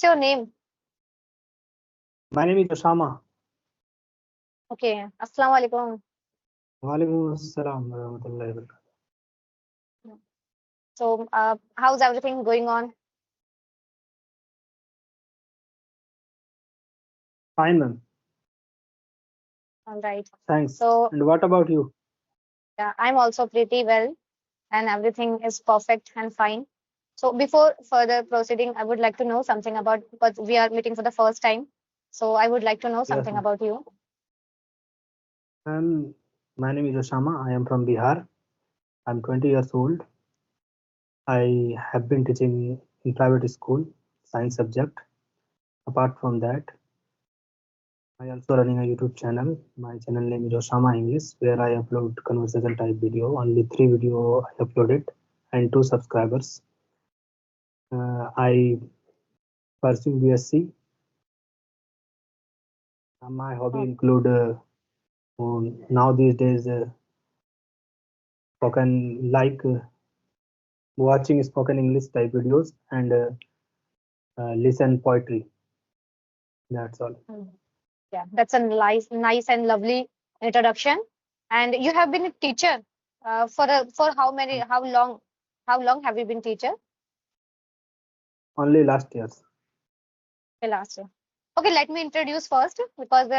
What's your name? My name is Osama. Okay. Assalamu alaikum. Walaikum assalam warahmatullahi wabarakatuh. So, how's everything going on? Fine, ma'am. All right. Thanks. So, And what about you? yeah, I'm also pretty well, and everything is perfect and fine. So, before further proceeding, I would like to know something about, because we are meeting for the first time. So, I would like to know Yes, something ma'am. about you. My name is Osama. I am from Bihar. I'm 20 years old. I have been teaching in private school, science subject. Apart from that, I also running a YouTube channel. My channel name is Osama English, where I upload conversation type video. Only 3 video I uploaded and 2 subscribers. I pursue BSc. My hobby Oh, include now these days spoken like watching spoken English type videos and listen poetry. That's all. mm, yeah, that's a nice and lovely introduction. And you have been a teacher for how long have you been teacher? Only last years. Okay, last year. Okay, let me introduce first because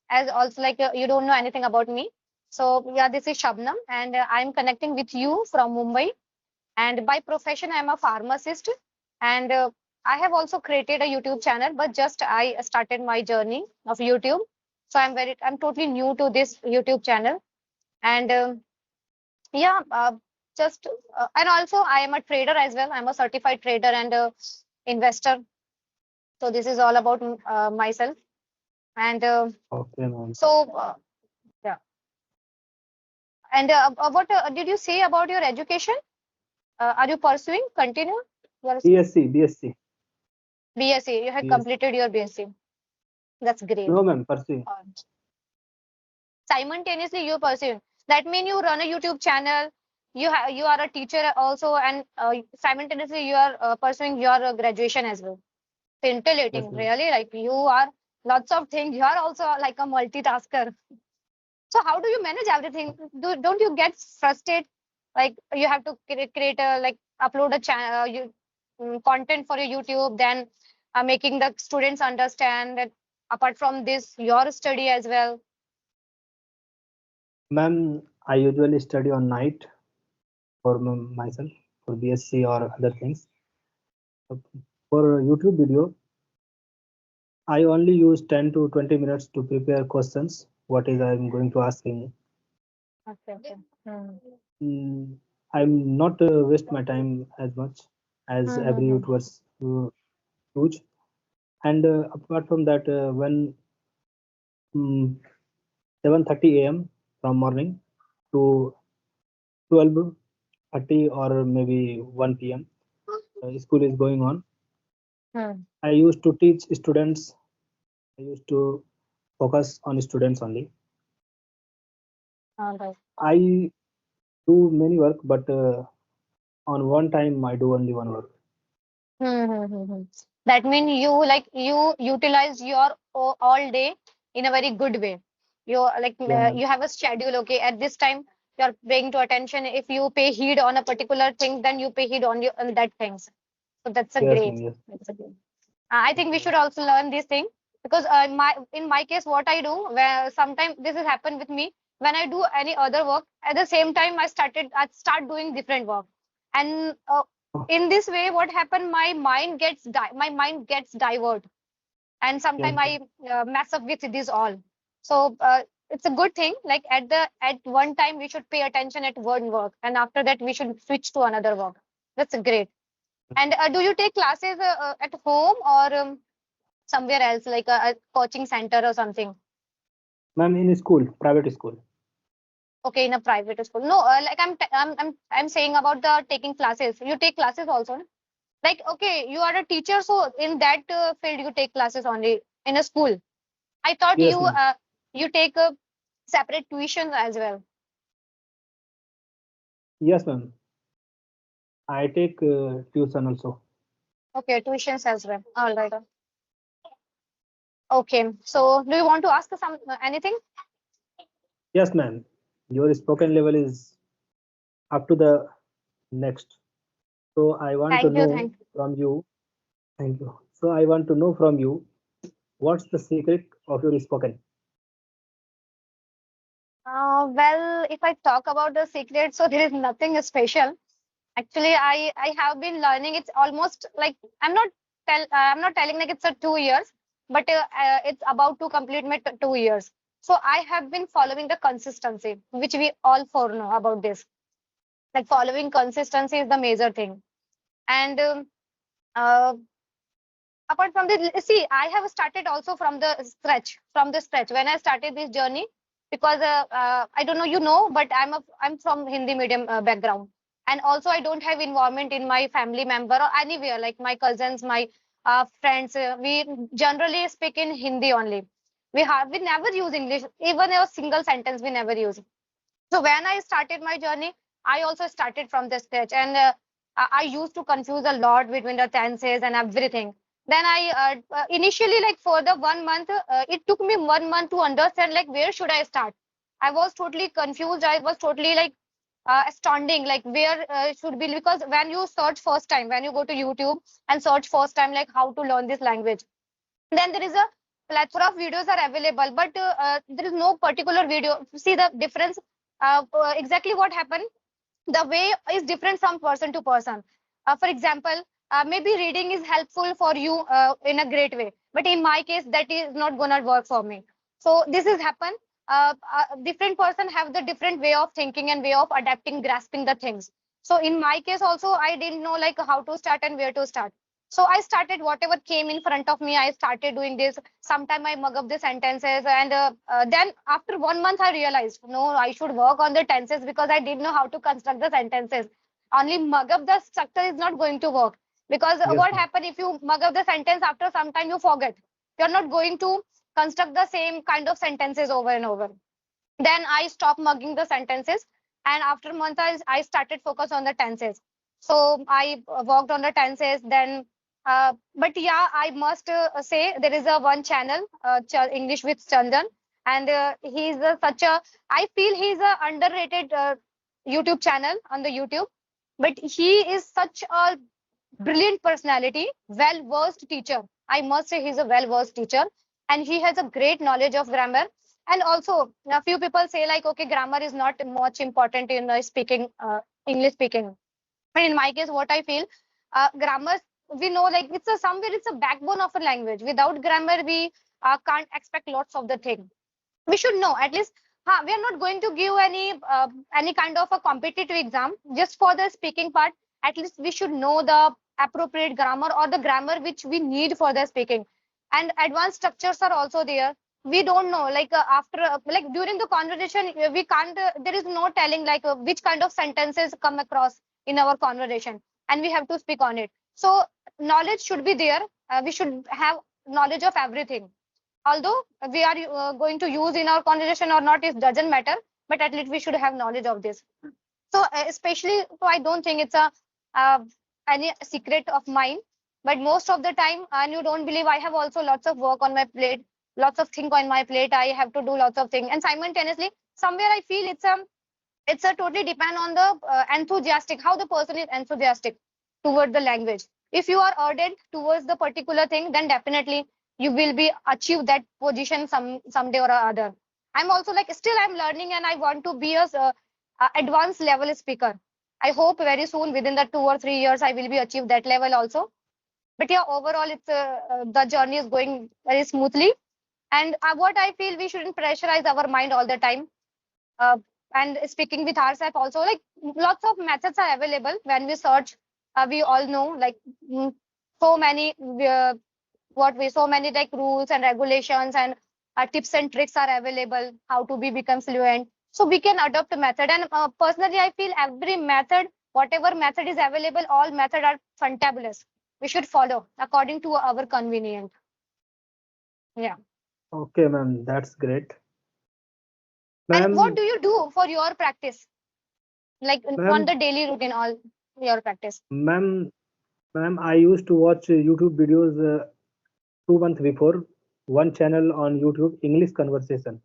as also like you don't know anything about me. So yeah, this is Shabnam, and I'm connecting with you from Mumbai. And by profession, I'm a pharmacist, and I have also created a YouTube channel. But just I started my journey of YouTube, so I'm totally new to this YouTube channel, and yeah, just and also I am a trader as well. I'm a certified trader and investor. So this is all about myself. And Okay, ma'am. so, yeah. And what did you say about your education? Are you pursuing? Continue. Your BSc. BSc. You have BSc. completed your BSc. That's great. No, ma'am. Pursuing. Uh, Simultaneously, you're pursuing. That means you run a YouTube channel. You are a teacher also, and simultaneously you are pursuing your graduation as well. Yes, Scintillating, ma'am. really. Like you are lots of things. You are also like a multitasker. So how do you manage everything? Don't you get frustrated? Like you have to create a like upload a channel, content for your YouTube, then making the students understand that apart from this, your study as well. Ma'am, I usually study on night for myself for BSc or other things. For YouTube video, I only use 10 to 20 minutes to prepare questions. What is I'm going to asking. Okay, okay. Hmm. Mm, I'm not waste my time as much as Hmm, every hmm, YouTubers use. And apart from that, when 7:30 a.m. from morning to 12:30 or maybe 1 p.m. School is going on. hmm. I used to teach students. I used to focus on students only. All right. I do many work, but on one time I do only one work. Hmm, hmm, hmm, hmm. That means you utilize your all day in a very good way. You Yeah, ma'am. you have a schedule. Okay, at this time you're paying to attention. If you pay heed on a particular thing, then you pay heed on that things. So that's a Yes, great. ma'am. Yes. That's a great. I think we should also learn this thing because in my case, what I do where sometimes this has happened with me when I do any other work at the same time I start doing different work and Oh, in this way what happened my mind gets divert and yes, sometimes ma'am. I mess up with this all. So it's a good thing. Like at one time we should pay attention at one work and after that we should switch to another work. That's great. And do you take classes at home or somewhere else, like a coaching center or something? Ma'am, in school, private school. Okay, in a private school. No, like I'm saying about the taking classes. You take classes also, no? Like okay, you are a teacher, so in that field you take classes only in a school. I thought Yes, ma'am. you take separate tuition as well. Yes, ma'am. I take tuition also. Okay, tuitions as well. All right. Okay. So do you want to ask some anything? Yes, ma'am. Your spoken level is up to the next. So I want to Thank you. know Thank you. from you. Thank you. So I want to know from you, what's the secret of your spoken? Well, if I talk about the secret, so there is nothing special. Actually, I have been learning. It's almost like I'm not telling like it's a 2 years, but it's about to complete my 2 years. So I have been following the consistency, which we all four know about this. Like following consistency is the major thing. And uh, apart from this, see, I have started also from the stretch when I started this journey, because I don't know, you know, but I'm from Hindi medium background, and also I don't have involvement in my family member or anywhere, like my cousins, my friends, we generally speak in Hindi only. We never use English, even a single sentence we never use. So when I started my journey, I also started from the scratch, and I used to confuse a lot between the tenses and everything. Then I initially, like for the 1 month, it took me 1 month to understand like where should I start. I was totally confused. I was totally like astounding, like where should be, because when you search first time, when you go to YouTube and search first time like how to learn this language, then there is a plethora of videos are available, but there is no particular video. See the difference. Exactly what happened, the way is different from person to person. For example, maybe reading is helpful for you in a great way, but in my case, that is not gonna work for me. So this has happened. Different person have the different way of thinking and way of adapting, grasping the things. So in my case, also, I didn't know like how to start and where to start. So I started whatever came in front of me. I started doing this. Sometime I mug up the sentences, and then after 1 month, I realized no, I should work on the tenses because I didn't know how to construct the sentences. Only mug up the structure is not going to work, because Yes, what ma'am. happen if you mug up the sentence after some time you forget. You're not going to construct the same kind of sentences over and over. Then I stopped mugging the sentences, and after a month I started focus on the tenses. So I worked on the tenses then. But yeah, I must say there is a one channel, English with Chandan, and he's such a, I feel he's a underrated YouTube channel on the YouTube, but he is such a brilliant personality, well versed teacher. I must say he's a well versed teacher, and he has a great knowledge of grammar. And also, a few people say like, okay, grammar is not much important in speaking English speaking. But in my case, what I feel, grammar, we know like it's a somewhere it's a backbone of a language. Without grammar, we can't expect lots of the thing. We should know at least. We are not going to give any kind of a competitive exam just for the speaking part. At least we should know the appropriate grammar or the grammar which we need for the speaking. And advanced structures are also there. We don't know like after like during the conversation, we can't there is no telling like which kind of sentences come across in our conversation, and we have to speak on it. So knowledge should be there. We should have knowledge of everything, although we are going to use in our conversation or not, it doesn't matter, but at least we should have knowledge of this. So especially, so I don't think it's a uh, any secret of mine, but most of the time, and you don't believe, I have also lots of work on my plate, lots of things on my plate. I have to do lots of things, and simultaneously somewhere I feel it's a totally depend on the enthusiastic, how the person is enthusiastic toward the language. If you are ardent towards the particular thing, then definitely you will be achieve that position someday or other. I'm also like still I'm learning, and I want to be a advanced level speaker. I hope very soon within the 2 or 3 years I will be achieve that level also. But yeah, overall it's the journey is going very smoothly. And what I feel, we shouldn't pressurize our mind all the time. uh, and speaking with ourselves also, like lots of methods are available when we search. We all know like mm, so many what we so many like rules and regulations and tips and tricks are available how to be become fluent, so we can adopt a method. And personally I feel every method, whatever method is available, all method are fantabulous. We should follow according to our convenient. Yeah. Okay, ma'am, that's great. And what Ma'am, do you do for your practice, like on ma'am, the daily routine, all your practice? ma'am, ma'am, I used to watch YouTube videos 2 months before. one channel on YouTube, English conversation,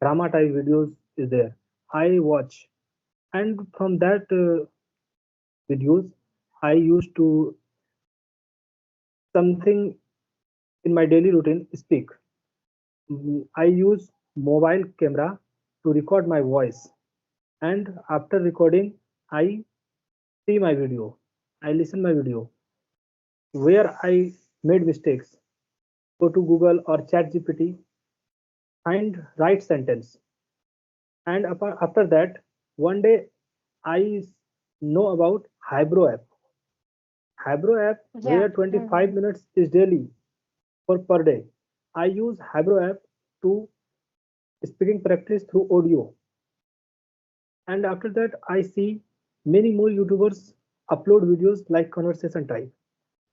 drama type videos is there. I watch, and from that videos, I used to something in my daily routine speak. I use mobile camera to record my voice, and after recording, I see my video. I listen my video where I made mistakes. Go to Google or ChatGPT, find right sentence, and after that, one day I know about Hybro app. Hybro app Yeah. where 25 Mhm. minutes is daily for per day. I use Hybro app to speaking practice through audio, and after that I see many more YouTubers upload videos like conversation type,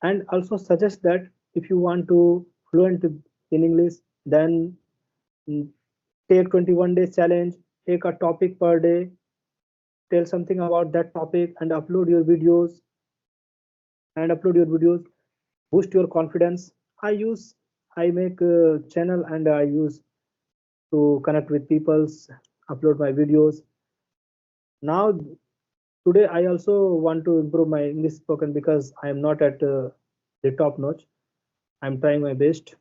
and also suggest that if you want to fluent in English, then mm, take 21 days challenge, take a topic per day, tell something about that topic and upload your videos, boost your confidence. I make a channel and I use to connect with peoples, upload my videos. Now today I also want to improve my English spoken because I am not at the top notch. I'm trying my best.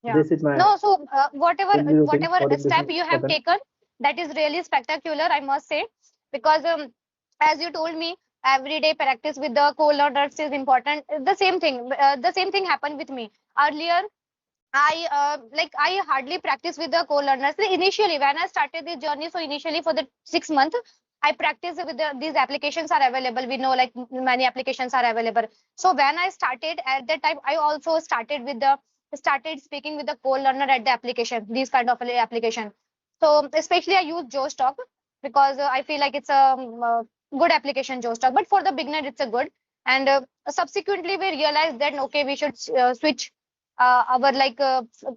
Yeah. This is my No, so whatever daily routine whatever for English step you have spoken. taken, that is really spectacular, I must say, because as you told me, everyday practice with the co-learners is important. The same thing happened with me earlier. I hardly practice with the co-learners. Initially, when I started this journey, so initially for the 6 month, I practice with these applications are available. We know like many applications are available. So when I started at that time, I also started speaking with the co-learner at the application. These kind of application. So especially I use Joe Stock because I feel like it's a good application Joe Stock. But for the beginner, it's a good. And subsequently, we realized that okay, we should switch our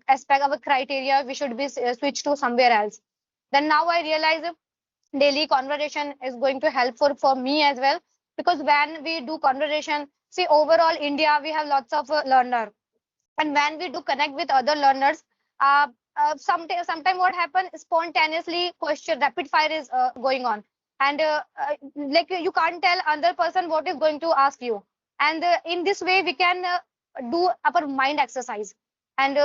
aspect, our criteria, we should be switched to somewhere else. Then now I realize daily conversation is going to help for me as well, because when we do conversation, see overall India we have lots of learner, and when we do connect with other learners, sometime what happen spontaneously question rapid fire is going on, and like you can't tell other person what is going to ask you, and in this way we can do our mind exercise, and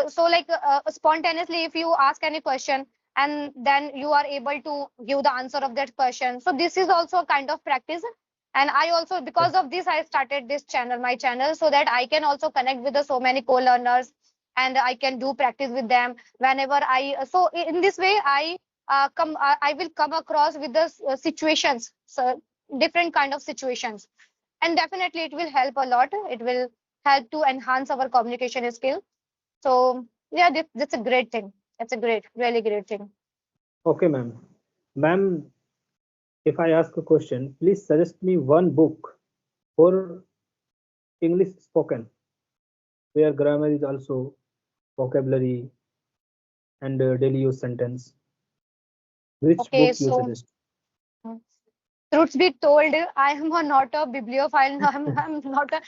spontaneously if you ask any question and then you are able to give the answer of that question, so this is also a kind of practice. And I also, because of this, I started this channel, my channel, so that I can also connect with the so many co-learners, and I can do practice with them whenever in this way I will come across with the situations, so different kind of situations, and definitely it will help a lot. It will help to enhance our communication skill. So yeah, that's a great thing. It's a really great thing. Okay, ma'am. Ma'am, if I ask a question, please suggest me one book for English spoken, where grammar is also vocabulary and daily use sentence. Which Okay, book you so suggest? truth be told, I am not a bibliophile. No, I'm not a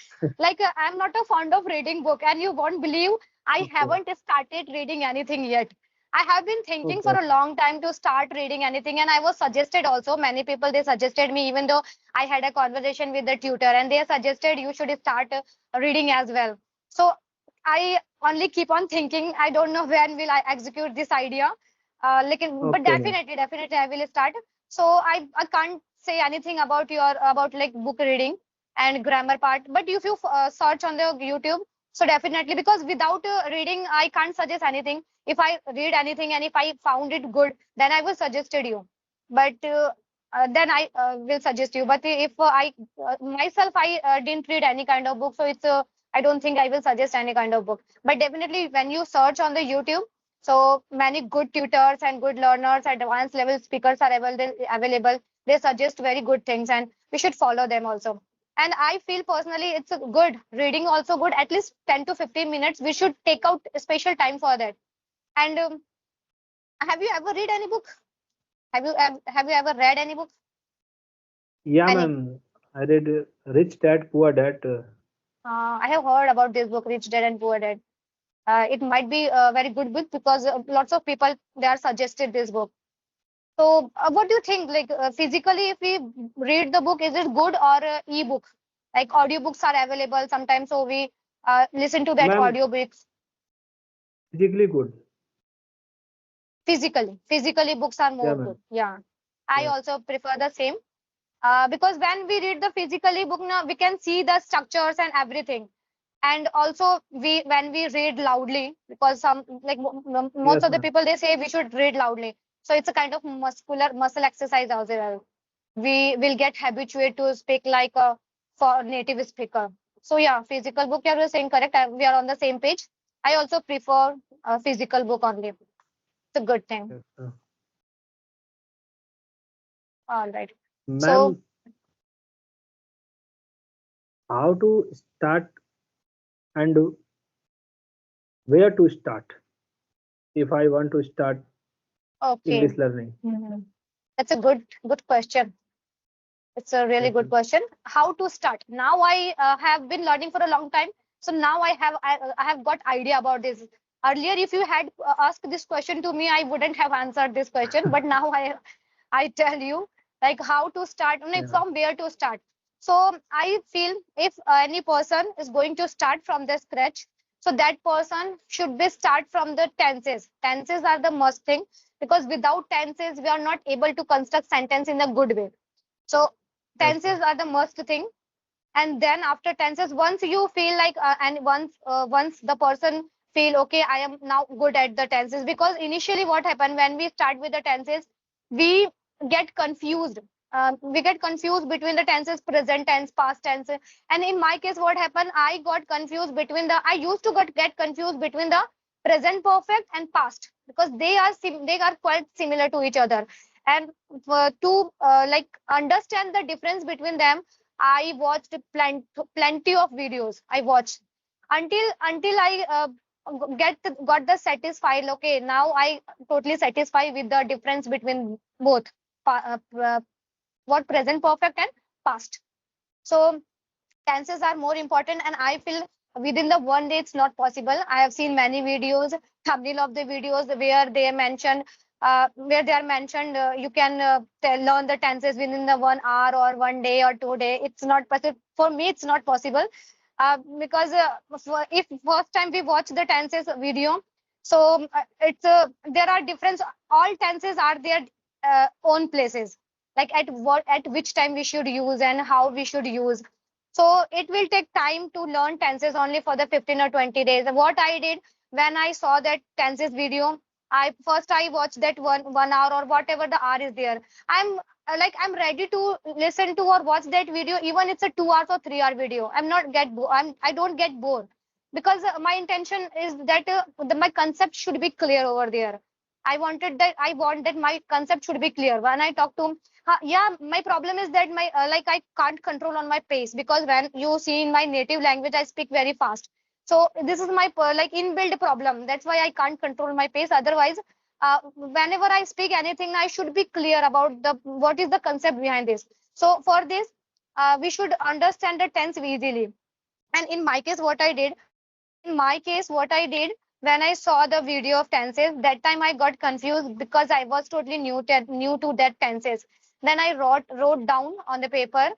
I'm not a fond of reading book, and you won't believe I Okay, haven't started reading anything yet. I have been thinking okay, for a long time to start reading anything, and I was suggested also. Many people they suggested me, even though I had a conversation with the tutor, and they suggested you should start reading as well. So I only keep on thinking. I don't know when will I execute this idea. But okay, ma'am. definitely I will start. So I can't say anything about your about like book reading and grammar part, but if you search on the YouTube, so definitely, because without reading I can't suggest anything. If I read anything and if I found it good, then I will suggested you, but then I will suggest you. But if I myself I didn't read any kind of book, so it's I don't think I will suggest any kind of book. But definitely when you search on the YouTube, so many good tutors and good learners, advanced level speakers are available. They suggest very good things, and we should follow them also. And I feel personally it's a good reading, also good. At least 10 to 15 minutes. We should take out a special time for that. And have you ever read any book? Have you ever read any book? Yeah, Any? ma'am. I read Rich Dad Poor Dad. I have heard about this book, Rich Dad and Poor Dad. it might be a very good book because lots of people they are suggested this book. So, what do you think? Like physically, if we read the book, is it good or e-book? Like audiobooks are available sometimes, so we listen to that Ma'am, audiobooks physically good. physically books are Yeah, more good. ma'am. Yeah, I Yeah. also prefer the same. Because when we read the physically book now we can see the structures and everything, and also we when we read loudly, because some like most Yes, of the ma'am. people they say we should read loudly, so it's a kind of muscular muscle exercise as well. We will get habituated to speak like a for native speaker. So yeah, physical book you are saying correct. We are on the same page. I also prefer a physical book only. It's a good thing. Yes, All right. So ma'am, how to start and where to start if I want to start okay. English learning? Mhm. That's a good question. It's a really Yes, good ma'am. question. How to start? Now I have been learning for a long time, so now I have got idea about this. Earlier, if you had asked this question to me, I wouldn't have answered this question. But now I tell you like how to start, like Yeah. from where to start. So I feel if any person is going to start from the scratch, so that person should be start from the tenses. Tenses are the must thing because without tenses, we are not able to construct sentence in a good way. So Yes, ma'am. tenses are the most thing. And then after tenses, once you feel like, and once the person feel okay, I am now good at the tenses. Because initially, what happened when we start with the tenses, we get confused. We get confused between the tenses, present tense, past tense. And in my case, what happened? I got confused between the. I used to get confused between the present perfect and past because they are quite similar to each other. And to like understand the difference between them, I watched plenty of videos. I watched until I got the satisfied. Okay, now I totally satisfied with the difference between both what present perfect and past. So tenses are more important, and I feel within the one day it's not possible. I have seen many videos, thumbnail of the videos where they mention where they are mentioned you can learn the tenses within the 1 hour or 1 day or 2 day. It's not possible for me. It's not possible because if first time we watch the tenses video, so it's there are difference. All tenses are their own places, like at what at which time we should use and how we should use. So it will take time to learn tenses only for the 15 or 20 days. What I did when I saw that tenses video, I watched that 1 hour or whatever the hour is there. I'm ready to listen to or watch that video, even it's a 2 hours or 3 hour video. I don't get bored because my intention is that my concept should be clear over there. I want that my concept should be clear. When I talk to yeah, my problem is that my like I can't control on my pace because when you see in my native language I speak very fast. So this is my like inbuilt problem. That's why I can't control my pace. Otherwise, whenever I speak anything, I should be clear about the what is the concept behind this. So for this, we should understand the tense easily. And in my case, what I did when I saw the video of tenses, that time I got confused because I was totally new to that tenses. Then I wrote down on the paper,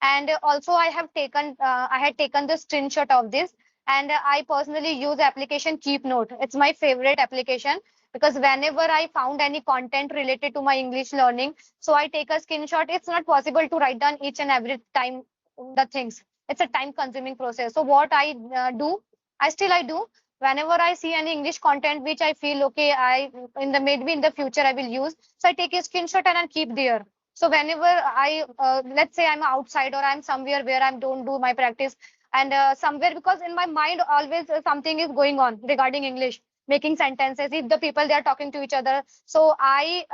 and also I had taken the screenshot of this, and I personally use application Keep Note. It's my favorite application because whenever I found any content related to my English learning, so I take a screenshot. It's not possible to write down each and every time the things. It's a time consuming process. So what I do I do whenever I see any English content which I feel okay, I in the maybe in the future I will use. So I take a screenshot and I keep there. So whenever I let's say I'm outside or I'm somewhere where I don't do my practice and somewhere because in my mind always something is going on regarding English, making sentences. If the people they are talking to each other, so I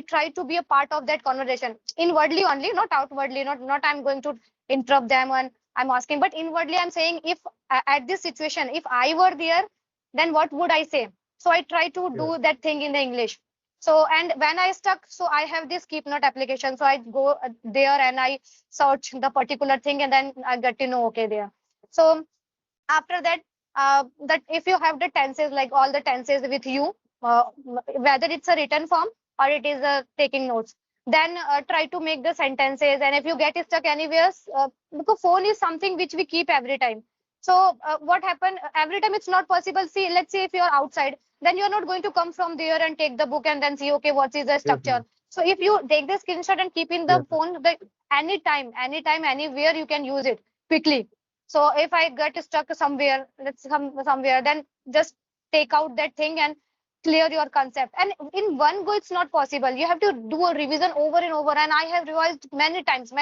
try to be a part of that conversation inwardly only, not outwardly. Not I'm going to interrupt them and I'm asking, but inwardly I'm saying if at this situation if I were there, then what would I say? So I try to Yes. do that thing in the English. So and when I stuck, so I have this Keep Note application, so I go there and I search the particular thing and then I get to know okay there. So after that that if you have the tenses, like all the tenses with you, whether it's a written form or it is taking notes, then try to make the sentences. And if you get stuck anywhere, because phone is something which we keep every time. So what happened every time, it's not possible. See, let's say if you're outside, then you're not going to come from there and take the book and then see, okay, what is the Yes, structure. ma'am. So if you take the screenshot and keep in the Yes, ma'am. phone, the anytime, anywhere you can use it quickly. So if I get stuck somewhere, let's somewhere, then just take out that thing and clear your concept. And in one go, it's not possible. You have to do a revision over and over. And I have revised many times,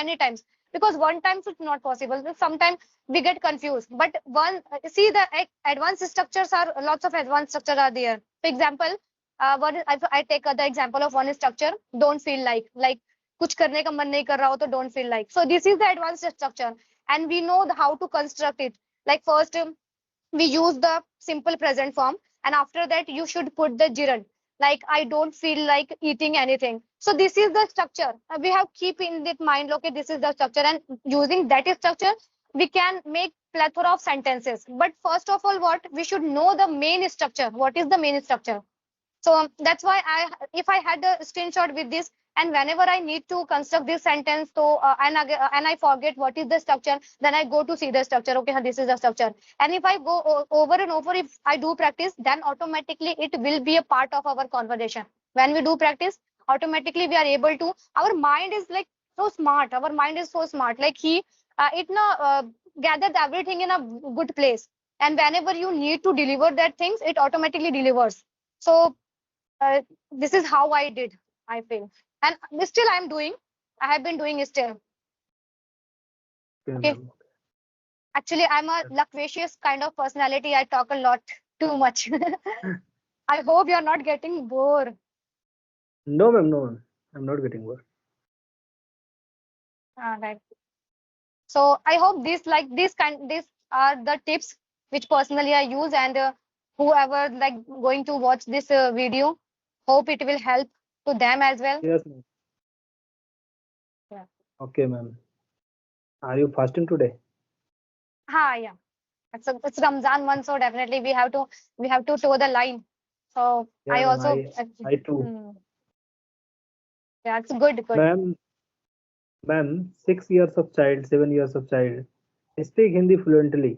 because one time it's not possible. Sometimes we get confused. But one, see, the advanced structures are lots of advanced structure are there. For example, I take the example of one structure. Don't feel like कुछ करने का मन नहीं कर रहा हो तो don't feel like. So this is the advanced structure, and we know how to construct it. Like first, we use the simple present form, and after that you should put the gerund, like I don't feel like eating anything. So this is the structure. We have keep in that mind, okay, this is the structure, and using that structure we can make plethora of sentences. But first of all, what we should know, the main structure. What is the main structure? So that's why if I had a screenshot with this, and whenever I need to construct this sentence, so and I forget what is the structure, then I go to see the structure. Okay, this is the structure. And if I go over and over, if I do practice, then automatically it will be a part of our conversation. When we do practice, automatically we are able to. Our mind is like so smart. Our mind is so smart. Like it now gathers everything in a good place. And whenever you need to deliver that things, it automatically delivers. So uh, this is how I did, I feel. And still I'm doing, I have been doing still. Okay, Okay. ma'am. Actually, I'm a loquacious kind of personality. I talk a lot too much. I hope you're not getting bored. No, ma'am. No, ma'am. I'm not getting work. Right. So I hope these are the tips which personally I use, and whoever like going to watch this video, hope it will help to them as well. Yes, ma'am. Yeah. Okay, ma'am. Are you fasting today? Yeah. It's Ramzan month, so definitely we have to toe the line. So Yeah, I ma'am. also I too. hmm, yeah, it's good. Ma'am, ma'am, 6 years of child, 7 years of child speak Hindi fluently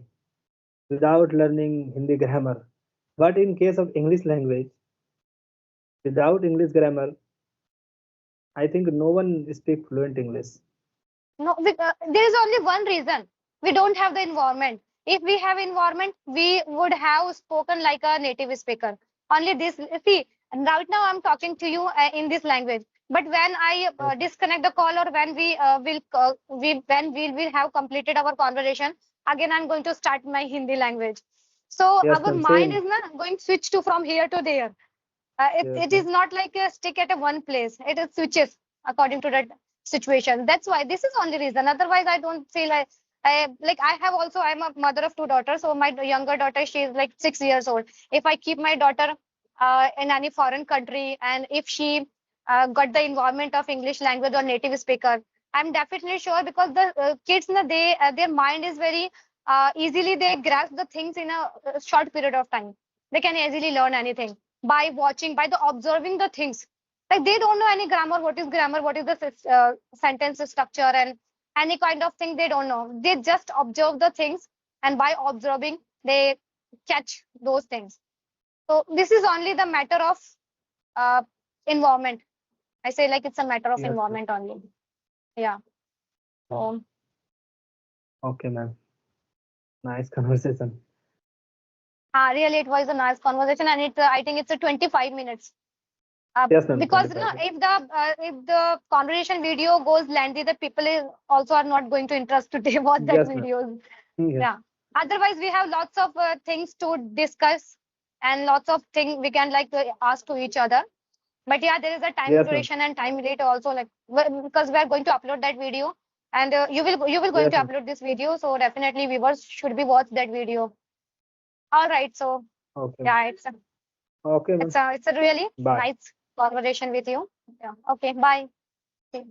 without learning Hindi grammar. But in case of English language, without English grammar, I think no one speak fluent English. No, there is only one reason. We don't have the environment. If we have environment, we would have spoken like a native speaker. Only this, see, right now I'm talking to you in this language. But when I Yes, ma'am. disconnect the call, or when we will have completed our conversation, again I'm going to start my Hindi language. So Yes, our ma'am. mind Same. is not going to switch to from here to there. It Yes, is ma'am. not like a stick at a one place. It is switches according to that situation. That's why this is only reason. Otherwise, I don't feel like I have also. I'm a mother of two daughters. So my younger daughter, she is like 6 years old. If I keep my daughter in any foreign country, and if she got the environment of English language or native speaker, I'm definitely sure, because the kids, na, their mind is very easily, they grasp the things in a short period of time. They can easily learn anything by watching, by the observing the things. Like they don't know any grammar, what is the sentence structure, and any kind of thing they don't know. They just observe the things, and by observing, they catch those things. So this is only the matter of uh, environment. I say like it's a matter of Yes, yes. environment only. Yeah. Ma'am. So Okay, ma'am. Nice conversation. really, it was a nice conversation, and I think it's a 25 minutes. Yes, ma'am. Because no, 25 minutes. if the conversation video goes lengthy, the people is also are not going to interest to watch that Yes, ma'am. videos. Yes. Yeah. Otherwise, we have lots of things to discuss, and lots of things we can like ask to each other. But yeah, there is a time Yes, ma'am. duration and time limit also, like because we are going to upload that video, and you will going Yes, to ma'am. upload this video, so definitely viewers should be watch that video. All right, so Okay, ma'am. yeah, Okay, ma'am. it's a really Bye. nice conversation with you. Yeah. Okay. Bye. Okay.